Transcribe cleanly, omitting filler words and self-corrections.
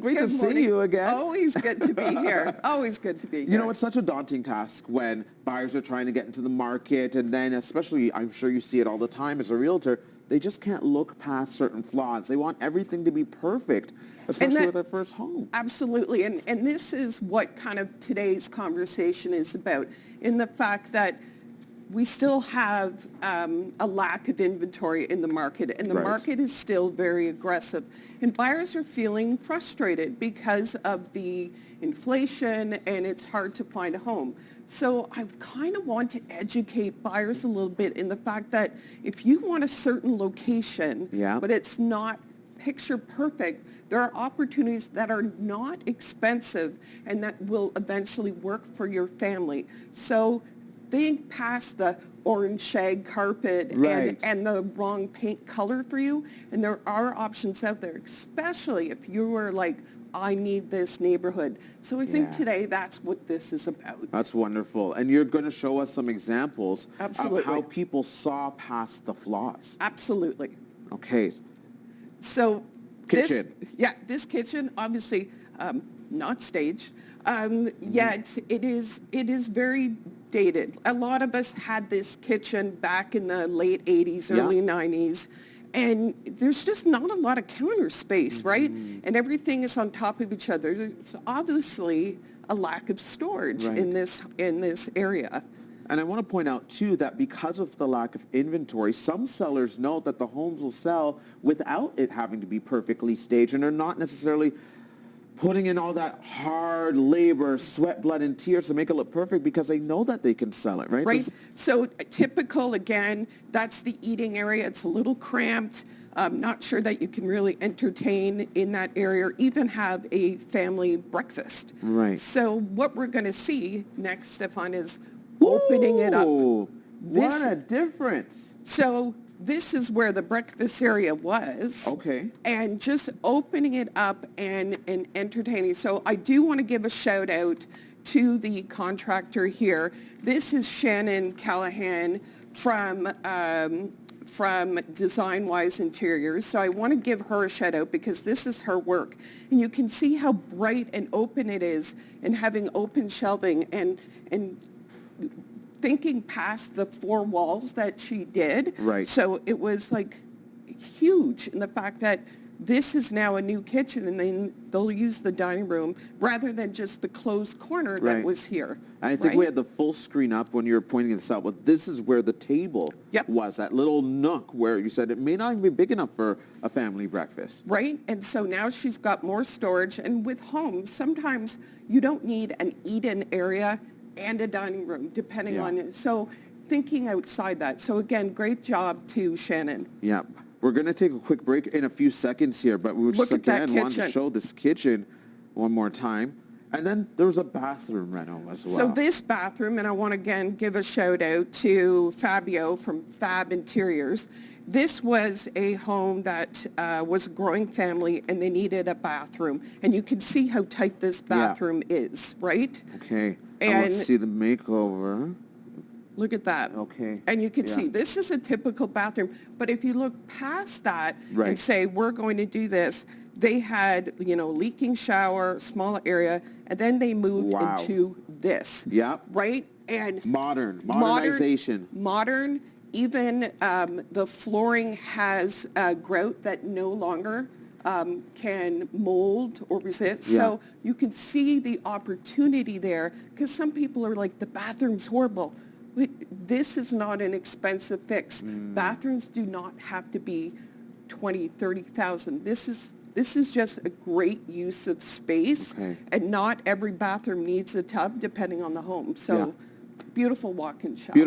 Great to Good see morning. you again. Always good to be here. Always good to be here. You know, it's such a daunting task when buyers are trying to get into the market, and then especially, I'm sure you see it all the time as a realtor, they just can't look past certain flaws. They want everything to be perfect, especially with their first home. Absolutely. And this is what kind of today's conversation is about, in the fact that we still have a lack of inventory in the market, and the market is still very aggressive. And buyers are feeling frustrated because of the inflation, and it's hard to find a home. So I kind of want to educate buyers a little bit in the fact that if you want a certain location, but it's not picture perfect, there are opportunities that are not expensive and that will eventually work for your family. So think past the orange shag carpet and the wrong paint color for you. And there are options out there, especially if you were like, I need this neighborhood. So I think today that's what this is about. That's wonderful. And you're going to show us some examples of how people saw past the flaws. Absolutely. Okay. So kitchen. This kitchen, obviously not staged, yet it is very dated. A lot of us had this kitchen back in the late 80s, early 90s, and there's just not a lot of counter space, right? And everything is on top of each other. It's obviously a lack of storage in this area. And I want to point out, too, that because of the lack of inventory, some sellers know that the homes will sell without it having to be perfectly staged, and are not necessarily putting in all that hard labor, sweat, blood, and tears to make it look perfect because they know that they can sell it, right? Right. So typical, again, that's the eating area. It's a little cramped. I'm not sure that you can really entertain in that area or even have a family breakfast. Right. So what we're going to see next, Stefan, is opening it up. What a difference. So this is where the breakfast area was. Okay. And just opening it up and entertaining. So I do want to give a shout out to the contractor here. This is Shannon Callahan from Design Wise Interiors. So I want to give her a shout out because this is her work. And you can see how bright and open it is, and having open shelving and thinking past the four walls that she did. Right. So it was like huge in the fact that this is now a new kitchen, and then they'll use the dining room rather than just the closed corner that was here. And I think we had the full screen up when you were pointing this out, but this is where the table was, that little nook where you said it may not even be big enough for a family breakfast. Right. And so now she's got more storage. And with homes, sometimes you don't need an eat-in area and a dining room, depending on it. So thinking outside that. So again, great job to Shannon. Yeah. We're going to take a quick break in a few seconds here, but we just again want to show this kitchen one more time. And then there was a bathroom reno as well. So this bathroom, and I want to again give a shout out to Fabio from Fab Interiors. This was a home that was a growing family, and they needed a bathroom. And you can see how tight this bathroom is, right? Okay. And let's see the makeover. Look at that. Okay. And you can see this is a typical bathroom. But if you look past that and say, we're going to do this, they had, leaking shower, small area, and then they moved into this. Right? And modernization. Modern. Even the flooring has grout that no longer can mold or resist. So you can see the opportunity there, because some people are like, the bathroom's horrible. This is not an expensive fix. Bathrooms do not have to be $20,000, $30,000. This is just a great use of space, and not every bathroom needs a tub, depending on the home. So beautiful walk-in shower.